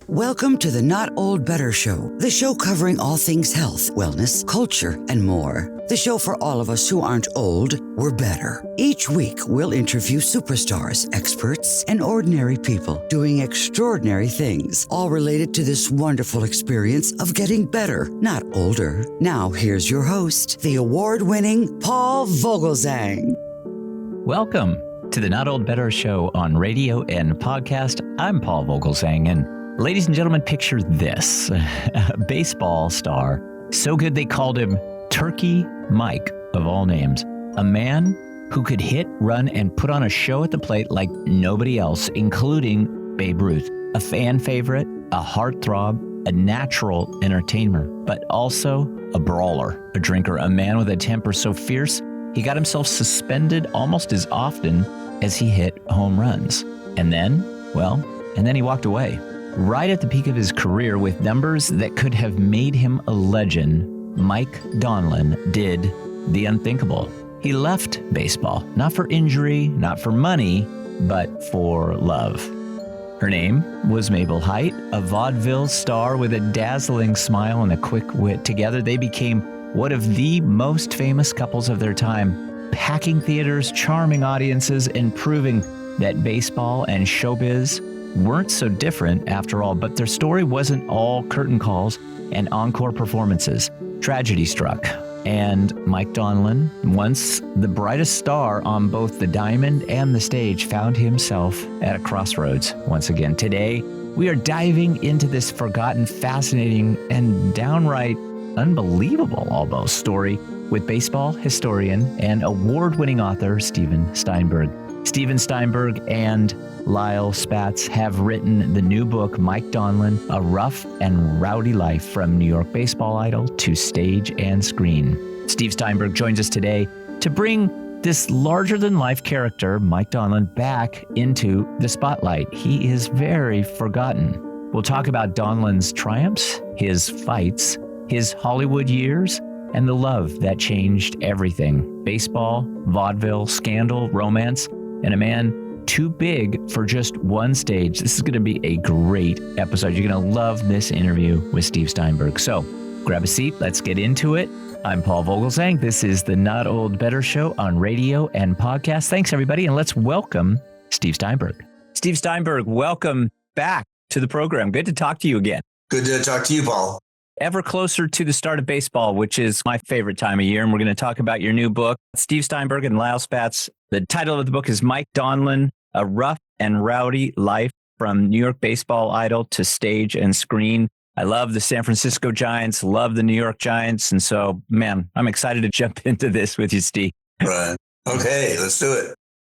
Welcome to the Not Old Better Show, the show covering all things health, wellness, culture, and more. The show for all of us who aren't old, we're better. Each week, we'll interview superstars, experts, and ordinary people doing extraordinary things, all related to this wonderful experience of getting better, not older. Now, here's your host, the award-winning Paul Vogelzang. Welcome to the Not Old Better Show on radio and podcast. I'm Paul Vogelzang, and ladies and gentlemen, picture this. A baseball star, so good they called him Turkey Mike, of all names. A man who could hit, run, and put on a show at the plate like nobody else, including Babe Ruth. A fan favorite, a heartthrob, a natural entertainer, but also a brawler, a drinker, a man with a temper so fierce he got himself suspended almost as often as he hit home runs. And then he walked away. Right at the peak of his career, with numbers that could have made him a legend, Mike Donlin did the unthinkable. He left baseball, not for injury, not for money, but for love. Her name was Mabel Hite, a vaudeville star with a dazzling smile and a quick wit. Together, they became one of the most famous couples of their time, packing theaters, charming audiences, and proving that baseball and showbiz weren't so different after all. But their story wasn't all curtain calls and encore performances. Tragedy struck, and Mike Donlin, once the brightest star on both the diamond and the stage, found himself at a crossroads once again. Today, we are diving into this forgotten, fascinating, and downright unbelievable almost story with baseball historian and award-winning author Steven Steinberg. Steven Steinberg and Lyle Spatz have written the new book, Mike Donlin, A Rough and Rowdy Life from New York Baseball Idol to Stage and Screen. Steve Steinberg joins us today to bring this larger-than-life character, Mike Donlin, back into the spotlight. He is very forgotten. We'll talk about Donlin's triumphs, his fights, his Hollywood years, and the love that changed everything. Baseball, vaudeville, scandal, romance, and a man too big for just one stage. This is going to be a great episode. You're going to love this interview with Steve Steinberg. So grab a seat. Let's get into it. I'm Paul Vogelzang. This is the Not Old Better Show on radio and podcast. Thanks, everybody. And let's welcome Steve Steinberg. Steve Steinberg, welcome back to the program. Good to talk to you again. Good to talk to you, Paul. Ever closer to the start of baseball, which is my favorite time of year. And we're going to talk about your new book, Steve Steinberg and Lyle Spatz. The title of the book is Mike Donlin, A Rough and Rowdy Life from New York Baseball Idol to Stage and Screen. I love the San Francisco Giants, love the New York Giants. And so, man, I'm excited to jump into this with you, Steve. Right. Okay, let's do it.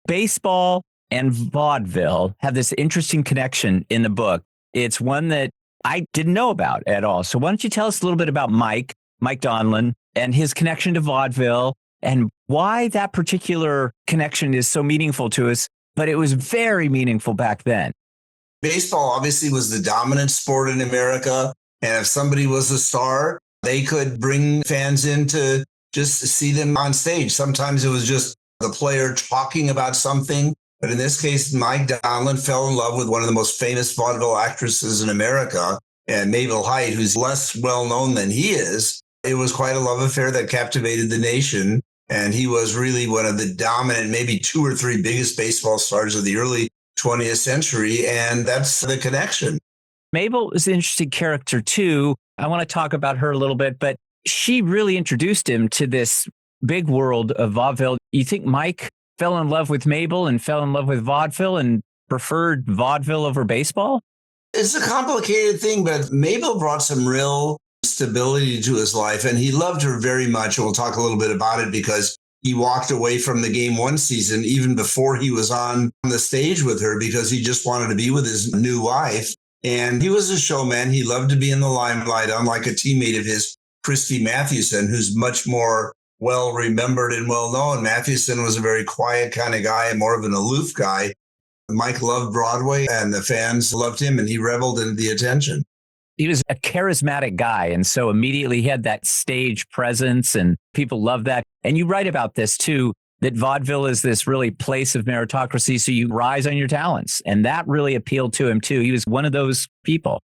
Baseball and vaudeville have this interesting connection in the book. It's one that I didn't know about at all. So why don't you tell us a little bit about Mike Donlin, and his connection to vaudeville and why that particular connection is so meaningful to us, but it was very meaningful back then. Baseball obviously was the dominant sport in America. And if somebody was a star, they could bring fans in to just see them on stage. Sometimes it was just the player talking about something. But in this case, Mike Donlin fell in love with one of the most famous vaudeville actresses in America, and Mabel Hite, who's less well-known than he is. It was quite a love affair that captivated the nation, and he was really one of the dominant, maybe two or three biggest baseball stars of the early 20th century, and that's the connection. Mabel is an interesting character, too. I want to talk about her a little bit, but she really introduced him to this big world of vaudeville. You think Mike fell in love with Mabel and fell in love with vaudeville and preferred vaudeville over baseball? It's a complicated thing, but Mabel brought some real stability to his life, and he loved her very much. And we'll talk a little bit about it because he walked away from the game one season, even before he was on the stage with her, because he just wanted to be with his new wife. And he was a showman. He loved to be in the limelight, unlike a teammate of his, Christy Mathewson, who's much more well-remembered and well-known. Mathewson was a very quiet kind of guy, more of an aloof guy. Mike loved Broadway, and the fans loved him, and he reveled in the attention. He was a charismatic guy, and so immediately he had that stage presence, and people loved that. And you write about this, too, that vaudeville is this really place of meritocracy, so you rise on your talents. And that really appealed to him, too. He was one of those people.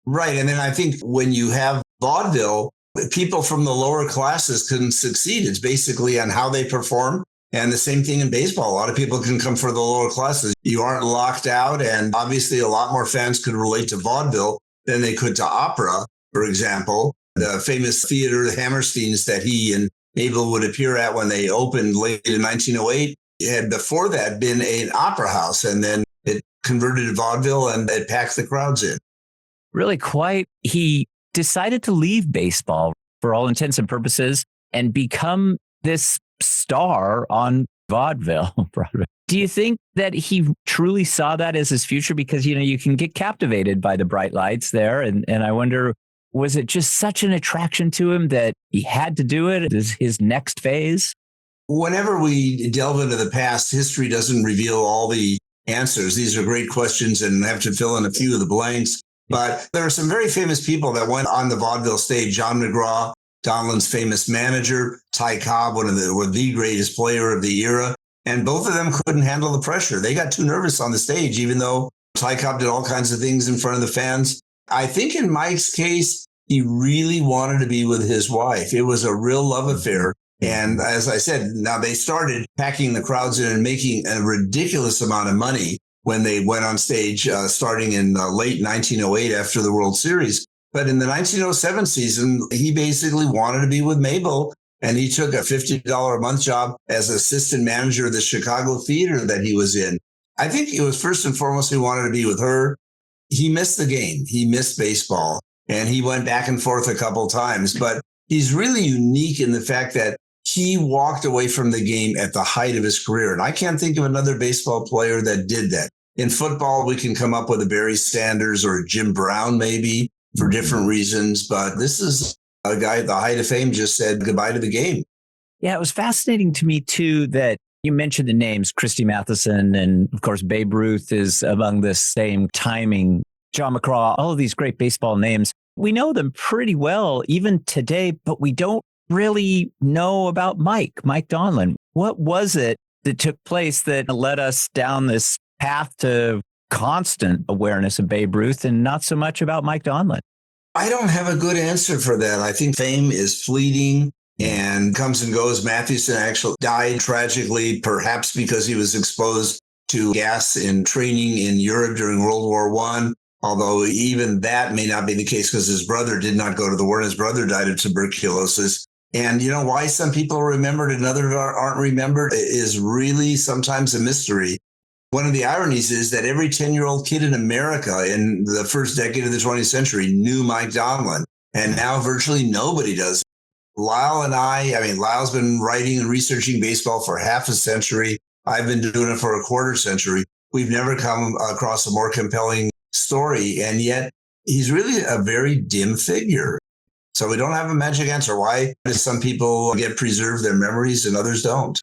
Right. And then I think when you have vaudeville, people from the lower classes can succeed. It's basically on how they perform. And the same thing in baseball. A lot of people can come from the lower classes. You aren't locked out. And obviously, a lot more fans could relate to vaudeville than they could to opera, for example. The famous theater, the Hammersteins, that he and Mabel would appear at when they opened late in 1908, had before that been an opera house. And then it converted to vaudeville and it packed the crowds in. Really quite. He decided to leave baseball for all intents and purposes and become this star on vaudeville. Do you think that he truly saw that as his future? Because, you can get captivated by the bright lights there. And I wonder, was it just such an attraction to him that he had to do it as his next phase? Whenever we delve into the past, history doesn't reveal all the answers. These are great questions and have to fill in a few of the blanks. But there are some very famous people that went on the vaudeville stage. John McGraw, Donlin's famous manager, Ty Cobb, one of the greatest player of the era. And both of them couldn't handle the pressure. They got too nervous on the stage, even though Ty Cobb did all kinds of things in front of the fans. I think in Mike's case, he really wanted to be with his wife. It was a real love affair. And as I said, now they started packing the crowds in and making a ridiculous amount of money when they went on stage, starting in late 1908 after the World Series. But in the 1907 season, he basically wanted to be with Mabel, and he took a $50 a month job as assistant manager of the Chicago theater that he was in. I think it was first and foremost he wanted to be with her. He missed the game. He missed baseball, and he went back and forth a couple times. But he's really unique in the fact that he walked away from the game at the height of his career. And I can't think of another baseball player that did that. In football, we can come up with a Barry Sanders or a Jim Brown, maybe, for different reasons. But this is a guy at the height of fame just said goodbye to the game. Yeah, it was fascinating to me, too, that you mentioned the names, Christy Matheson, and of course, Babe Ruth is among the same timing. John McGraw, all of these great baseball names. We know them pretty well, even today, but we don't really know about Mike Donlin. What was it that took place that led us down this path to constant awareness of Babe Ruth and not so much about Mike Donlin? I don't have a good answer for that. I think fame is fleeting and comes and goes. Mathewson actually died tragically, perhaps because he was exposed to gas in training in Europe during World War I. Although even that may not be the case because his brother did not go to the war. His brother died of tuberculosis. And why some people are remembered and others aren't remembered is really sometimes a mystery. One of the ironies is that every 10-year-old kid in America in the first decade of the 20th century knew Mike Donlin, and now virtually nobody does. Lyle and Lyle's been writing and researching baseball for half a century. I've been doing it for a quarter century. We've never come across a more compelling story, and yet he's really a very dim figure. So we don't have a magic answer. Why do some people get preserved their memories and others don't?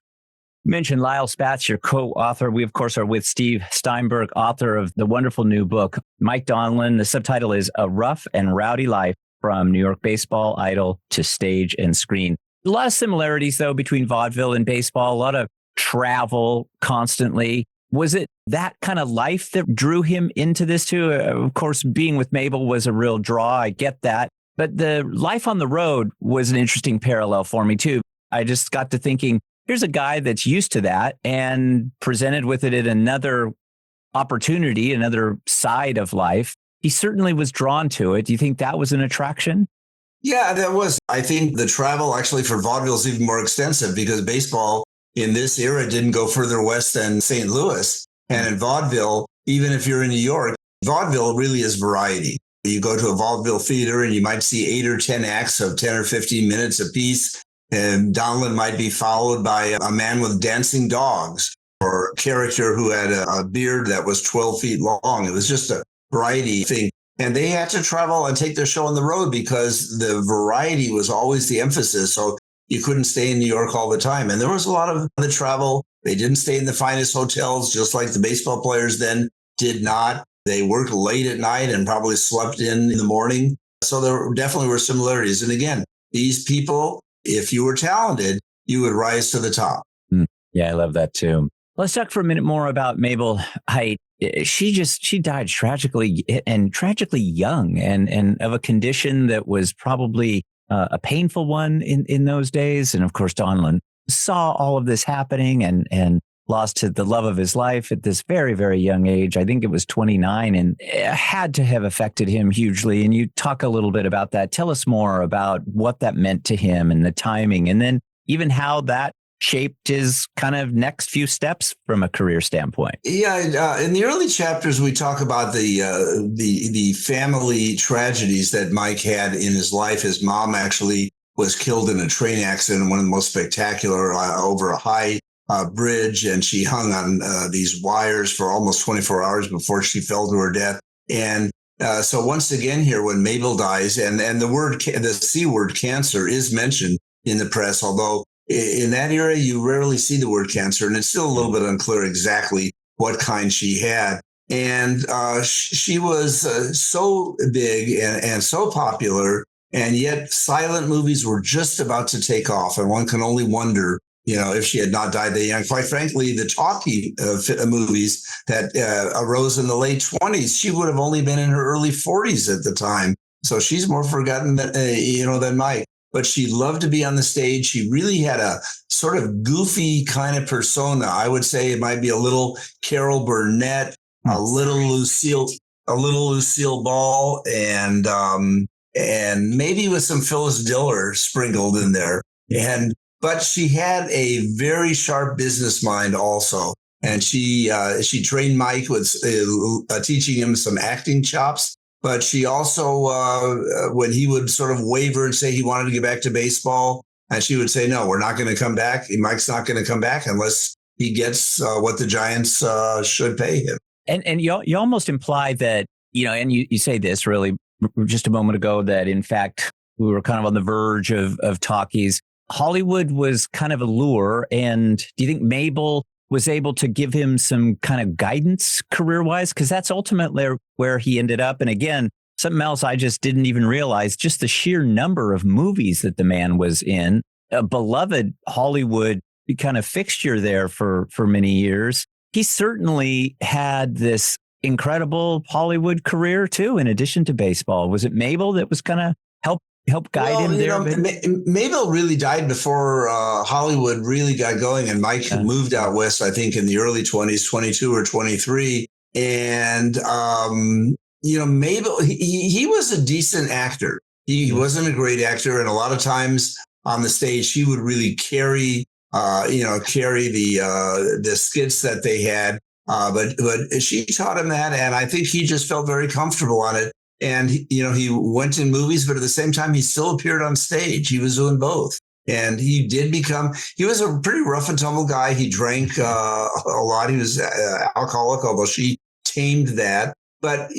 You mentioned Lyle Spatz, your co-author. We, of course, are with Steve Steinberg, author of the wonderful new book, Mike Donlin. The subtitle is A Rough and Rowdy Life from New York Baseball Idol to Stage and Screen. A lot of similarities, though, between vaudeville and baseball, a lot of travel constantly. Was it that kind of life that drew him into this, too? Of course, being with Mabel was a real draw. I get that. But the life on the road was an interesting parallel for me, too. I just got to thinking, here's a guy that's used to that and presented with it in another opportunity, another side of life. He certainly was drawn to it. Do you think that was an attraction? Yeah, that was. I think the travel actually for vaudeville is even more extensive because baseball in this era didn't go further west than St. Louis. And in vaudeville, even if you're in New York, vaudeville really is variety. You go to a vaudeville theater and you might see 8 or 10 acts of 10 or 15 minutes apiece. And Donlin might be followed by a man with dancing dogs or a character who had a beard that was 12 feet long. It was just a variety thing. And they had to travel and take their show on the road because the variety was always the emphasis. So you couldn't stay in New York all the time. And there was a lot of the travel. They didn't stay in the finest hotels, just like the baseball players then did not. They worked late at night and probably slept in the morning. So there definitely were similarities. And again, these people, if you were talented, you would rise to the top. Yeah, I love that too. Let's talk for a minute more about Mabel Hite. she died tragically young and of a condition that was probably a painful one in those days. And of course, Donlin saw all of this happening and lost to the love of his life at this very, very young age. I think it was 29, and it had to have affected him hugely. And you talk a little bit about that. Tell us more about what that meant to him and the timing, and then even how that shaped his kind of next few steps from a career standpoint. Yeah, in the early chapters, we talk about the family tragedies that Mike had in his life. His mom actually was killed in a train accident, one of the most spectacular, over a high bridge, and she hung on these wires for almost 24 hours before she fell to her death. And so once again here, when Mabel dies, and the C word cancer is mentioned in the press, although in that era you rarely see the word cancer, and it's still a little bit unclear exactly what kind she had. And she was so big and so popular, and yet silent movies were just about to take off, and one can only wonder, if she had not died that young. Quite frankly, the talkie movies that arose in the late 20s, she would have only been in her early 40s at the time. So she's more forgotten than Mike. But she loved to be on the stage. She really had a sort of goofy kind of persona. I would say it might be a little Carol Burnett, a little Lucille Ball, and maybe with some Phyllis Diller sprinkled in there. But she had a very sharp business mind also. And she trained Mike with teaching him some acting chops. But she also, when he would sort of waver and say he wanted to get back to baseball, and she would say, no, we're not going to come back. Mike's not going to come back unless he gets what the Giants should pay him. And you almost imply that, and you say this really just a moment ago, that in fact, we were kind of on the verge of talkies. Hollywood was kind of a lure. And do you think Mabel was able to give him some kind of guidance career-wise? Because that's ultimately where he ended up. And again, something else I just didn't even realize, just the sheer number of movies that the man was in. A beloved Hollywood kind of fixture there for many years. He certainly had this incredible Hollywood career too, in addition to baseball. Was it Mabel that was kind of help guide him there? Mabel really died before Hollywood really got going, and Mike moved out west, I think, in the early 20s, 22 or 23. And, Mabel, he was a decent actor. He wasn't a great actor. And a lot of times on the stage, he would really carry the skits that they had. But she taught him that. And I think he just felt very comfortable on it. And, he went in movies, but at the same time, he still appeared on stage. He was doing both. And he was a pretty rough and tumble guy. He drank a lot. He was alcoholic, although she tamed that. But,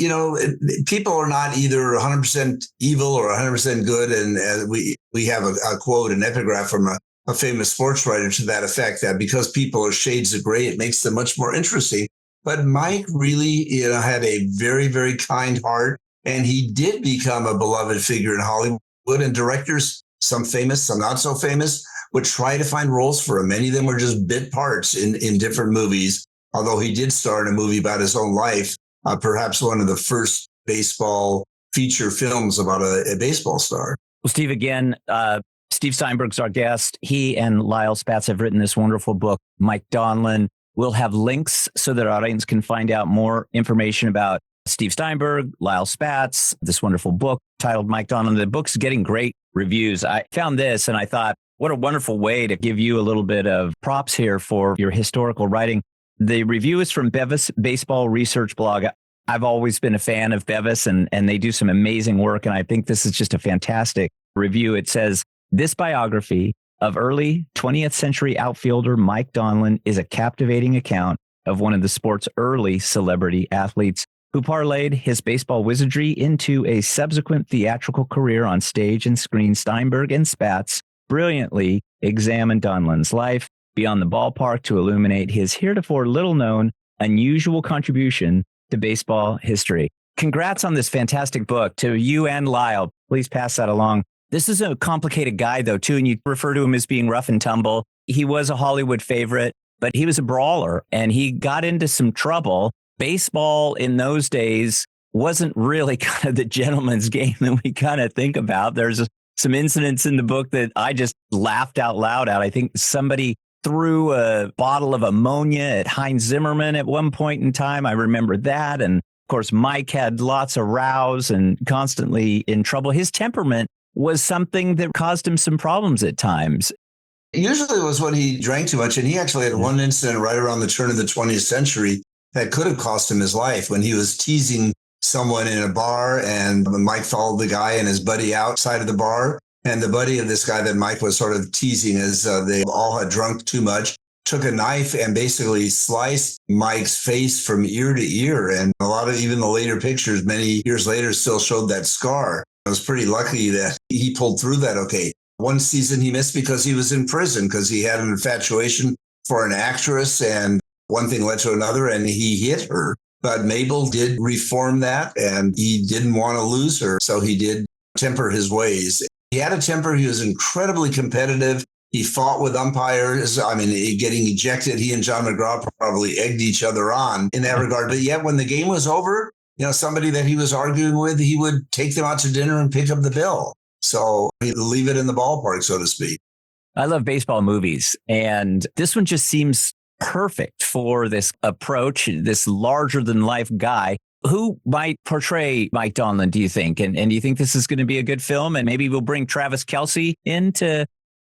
people are not either 100% evil or 100% good. And we have a quote, an epigraph from a famous sports writer to that effect, that because people are shades of gray, it makes them much more interesting. But Mike really, had a very, very kind heart. And he did become a beloved figure in Hollywood, and directors, some famous, some not so famous, would try to find roles for him. Many of them were just bit parts in different movies, although he did star in a movie about his own life, perhaps one of the first baseball feature films about a baseball star. Well, Steve, again, Steve Steinberg's our guest. He and Lyle Spatz have written this wonderful book, Mike Donlin. We'll have links so that our audience can find out more information about Steve Steinberg, Lyle Spatz, this wonderful book titled Mike Donlin. The book's getting great reviews. I found this and I thought, what a wonderful way to give you a little bit of props here for your historical writing. The review is from Bevis Baseball Research Blog. I've always been a fan of Bevis, and they do some amazing work. And I think this is just a fantastic review. It says, this biography of early 20th century outfielder Mike Donlin is a captivating account of one of the sport's early celebrity athletes, who parlayed his baseball wizardry into a subsequent theatrical career on stage and screen. Steinberg and Spatz brilliantly examined Donlin's life beyond the ballpark to illuminate his heretofore little-known, unusual contribution to baseball history. Congrats on this fantastic book to you and Lyle. Please pass that along. This is a complicated guy, though, too, and you refer to him as being rough and tumble. He was a Hollywood favorite, but he was a brawler, and he got into some trouble baseball in those days wasn't really kind of the gentleman's game that we kind of think about. There's some incidents in the book that I just laughed out loud at. I think somebody threw a bottle of ammonia at Heinz Zimmerman at one point in time. I remember that. And of course, Mike had lots of rows and constantly in trouble. His temperament was something that caused him some problems at times. Usually it was when he drank too much. And he actually had one incident right around the turn of the 20th century that could have cost him his life when he was teasing someone in a bar, and Mike followed the guy and his buddy outside of the bar. And the buddy of this guy that Mike was sort of teasing, as they all had drunk too much, took a knife and basically sliced Mike's face from ear to ear. And a lot of even the later pictures many years later still showed that scar. I was pretty lucky that he pulled through that okay. One season he missed because he was in prison because he had an infatuation for an actress, and one thing led to another, and he hit her. But Mabel did reform that, and he didn't want to lose her, so he did temper his ways. He had a temper. He was incredibly competitive. He fought with umpires. I mean, getting ejected, he and John McGraw probably egged each other on in that regard. But yet when the game was over, somebody that he was arguing with, he would take them out to dinner and pick up the bill. So he'd leave it in the ballpark, so to speak. I love baseball movies, and this one just seems perfect for this approach, this larger-than-life guy. Who might portray Mike Donlin, do you think? And do you think this is going to be a good film? And maybe we'll bring Travis Kelce in to...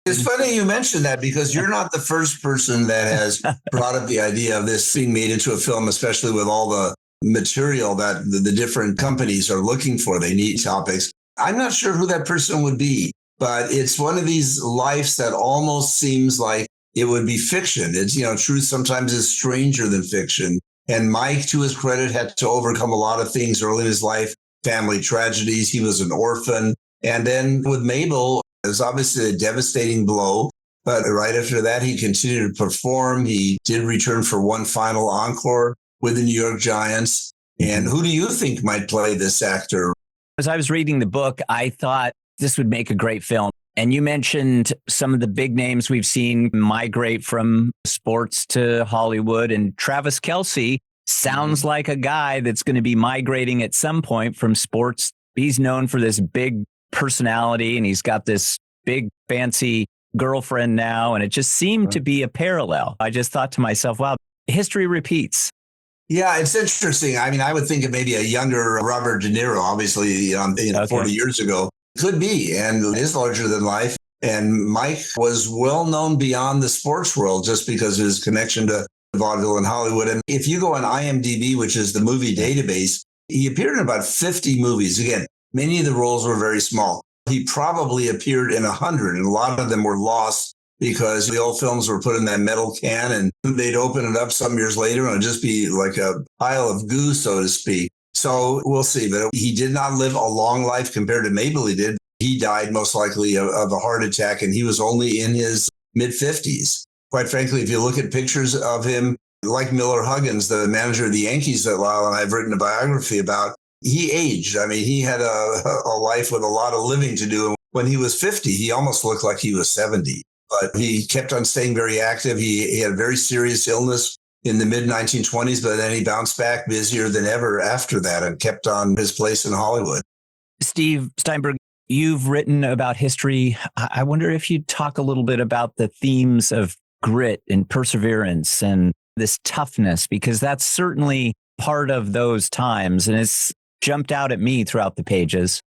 It's funny you mentioned that, because you're not the first person that has brought up the idea of this being made into a film, especially with all the material that the different companies are looking for. They need topics. I'm not sure who that person would be, but it's one of these lives that almost seems like it would be fiction. It's, truth sometimes is stranger than fiction. And Mike, to his credit, had to overcome a lot of things early in his life, family tragedies. He was an orphan. And then with Mabel, it was obviously a devastating blow. But right after that, he continued to perform. He did return for one final encore with the New York Giants. And who do you think might play this actor? As I was reading the book, I thought this would make a great film. And you mentioned some of the big names we've seen migrate from sports to Hollywood. And Travis Kelce sounds like a guy that's going to be migrating at some point from sports. He's known for this big personality, and he's got this big fancy girlfriend now. And it just seemed to be a parallel. I just thought to myself, wow, history repeats. Yeah, it's interesting. I mean, I would think of maybe a younger Robert De Niro, obviously, 40 years ago. Could be, and it is larger than life. And Mike was well known beyond the sports world just because of his connection to vaudeville and Hollywood. And if you go on IMDb, which is the movie database, he appeared in about 50 movies. Again, many of the roles were very small. He probably appeared in 100, and a lot of them were lost because the old films were put in that metal can, and they'd open it up some years later and it'd just be like a pile of goo, so to speak. So we'll see. But he did not live a long life compared to Mabel. He died most likely of a heart attack, and he was only in his mid-50s. Quite frankly, if you look at pictures of him, like Miller Huggins, the manager of the Yankees that Lyle and I have written a biography about, he aged. I mean, he had a life with a lot of living to do. When he was 50, he almost looked like he was 70. But he kept on staying very active. He had a very serious illness in the mid-1920s, but then he bounced back busier than ever after that and kept on his place in Hollywood. Steve Steinberg, you've written about history. I wonder if you'd talk a little bit about the themes of grit and perseverance and this toughness, because that's certainly part of those times. And it's jumped out at me throughout the pages.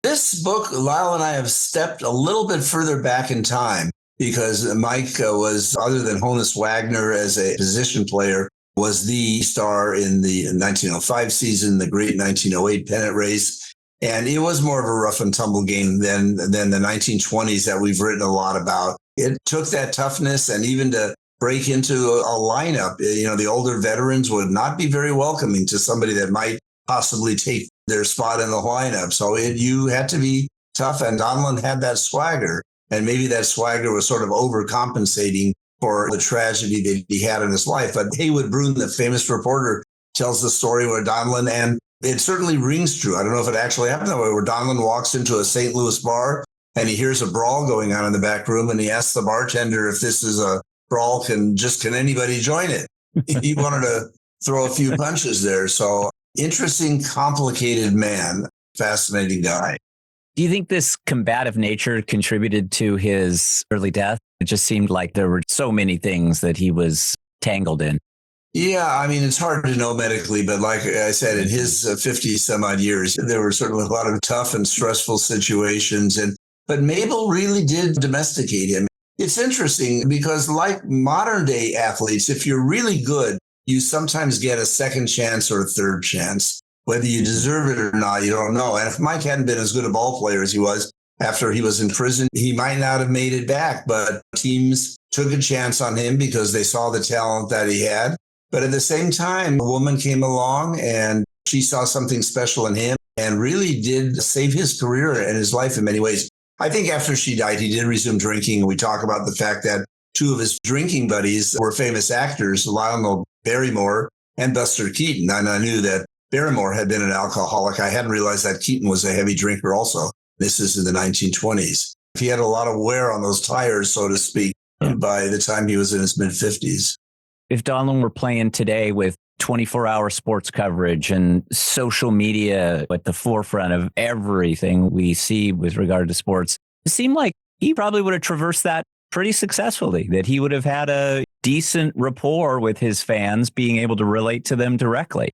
This book, Lyle and I have stepped a little bit further back in time because Mike was, other than Honus Wagner as a position player, was the star in the 1905 season, the great 1908 pennant race. And it was more of a rough and tumble game than the 1920s that we've written a lot about. It took that toughness, and even to break into a lineup, the older veterans would not be very welcoming to somebody that might possibly take their spot in the lineup. So you had to be tough, and Donlin had that swagger. And maybe that swagger was sort of overcompensating for the tragedy that he had in his life. But Haywood Broun, the famous reporter, tells the story where Donlin, and it certainly rings true. I don't know if it actually happened that way, where Donlin walks into a St. Louis bar and he hears a brawl going on in the back room, and he asks the bartender if this is a brawl, can anybody join it? He wanted to throw a few punches there. So interesting, complicated man, fascinating guy. Do you think this combative nature contributed to his early death? It just seemed like there were so many things that he was tangled in. Yeah, I mean, it's hard to know medically, but like I said, in his 50 some odd years, there were certainly a lot of tough and stressful situations. But Mabel really did domesticate him. It's interesting because like modern day athletes, if you're really good, you sometimes get a second chance or a third chance. Whether you deserve it or not, you don't know. And if Mike hadn't been as good a ball player as he was after he was in prison, he might not have made it back. But teams took a chance on him because they saw the talent that he had. But at the same time, a woman came along and she saw something special in him and really did save his career and his life in many ways. I think after she died, he did resume drinking. We talk about the fact that two of his drinking buddies were famous actors, Lionel Barrymore and Buster Keaton. And I knew that Barrymore had been an alcoholic. I hadn't realized that Keaton was a heavy drinker also. This is in the 1920s. He had a lot of wear on those tires, so to speak, by the time he was in his mid-50s. If Donlin were playing today with 24-hour sports coverage and social media at the forefront of everything we see with regard to sports, it seemed like he probably would have traversed that pretty successfully, that he would have had a decent rapport with his fans, being able to relate to them directly.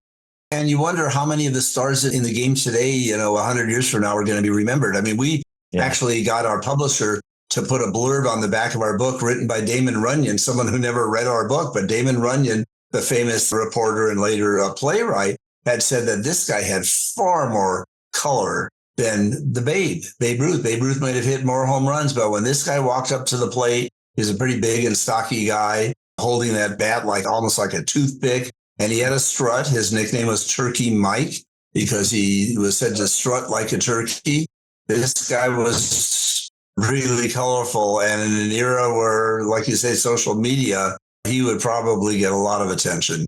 And you wonder how many of the stars in the game today, 100 years from now, are going to be remembered. I mean, we actually got our publisher to put a blurb on the back of our book written by Damon Runyon, someone who never read our book. But Damon Runyon, the famous reporter and later playwright, had said that this guy had far more color than the Babe Ruth. Babe Ruth might have hit more home runs, but when this guy walked up to the plate, he's a pretty big and stocky guy holding that bat almost like a toothpick. And he had a strut. His nickname was Turkey Mike because he was said to strut like a turkey. This guy was really colorful. And in an era where, like you say, social media, he would probably get a lot of attention.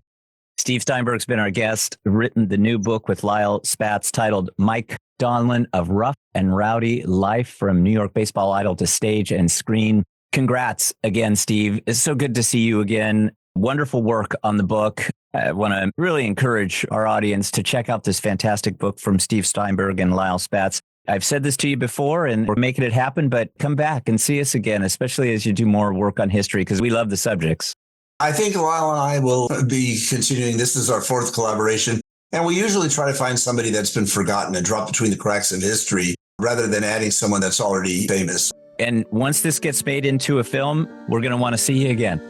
Steve Steinberg's been our guest, written the new book with Lyle Spatz titled Mike Donlin, of Rough and Rowdy Life from New York Baseball Idol to Stage and Screen. Congrats again, Steve. It's so good to see you again. Wonderful work on the book. I want to really encourage our audience to check out this fantastic book from Steve Steinberg and Lyle Spatz. I've said this to you before, and we're making it happen, but come back and see us again, especially as you do more work on history, because we love the subjects. I think Lyle and I will be continuing. This is our fourth collaboration, and we usually try to find somebody that's been forgotten and drop between the cracks of history rather than adding someone that's already famous. And once this gets made into a film, we're going to want to see you again.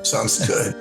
Sounds good.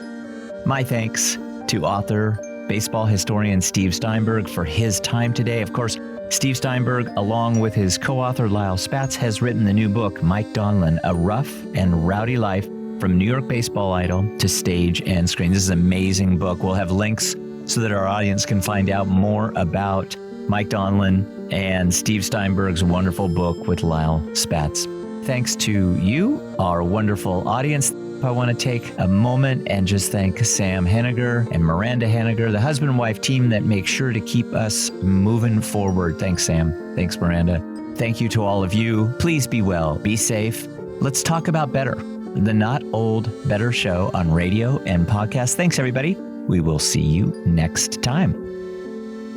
My thanks to author, baseball historian Steve Steinberg for his time today. Of course, Steve Steinberg, along with his co-author Lyle Spatz, has written the new book, Mike Donlin, A Rough and Rowdy Life from New York Baseball Idol to Stage and Screen. This is an amazing book. We'll have links so that our audience can find out more about Mike Donlin and Steve Steinberg's wonderful book with Lyle Spatz. Thanks to you, our wonderful audience. I want to take a moment and just thank Sam Henniger and Miranda Henniger, the husband and wife team that make sure to keep us moving forward. Thanks, Sam. Thanks, Miranda. Thank you to all of you. Please be well, be safe. Let's talk about better. The Not Old, Better Show on radio and podcast. Thanks, everybody. We will see you next time.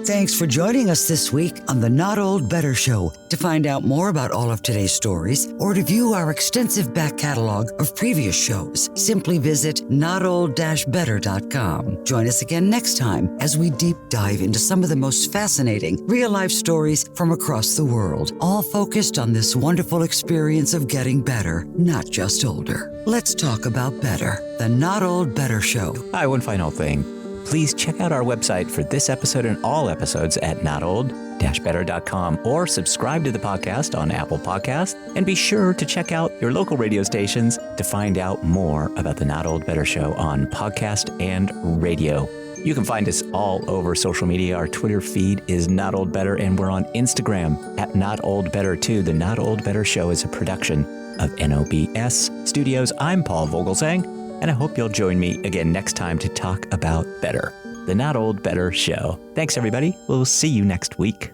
Thanks for joining us this week on the Not Old Better Show. To find out more about all of today's stories or to view our extensive back catalog of previous shows, simply visit notold-better.com. Join us again next time as we deep dive into some of the most fascinating real-life stories from across the world, all focused on this wonderful experience of getting better, not just older. Let's talk about better. The Not Old Better Show. Hi, one final thing. Please check out our website for this episode and all episodes at notold-better.com or subscribe to the podcast on Apple Podcasts, and be sure to check out your local radio stations to find out more about the Not Old Better Show on podcast and radio. You can find us all over social media. Our Twitter feed is Not Old Better, and we're on Instagram at Not Old Better too. The Not Old Better Show is a production of NOBS Studios. I'm Paul Vogelsang, and I hope you'll join me again next time to talk about better. The Not Old Better Show. Thanks, everybody. We'll see you next week.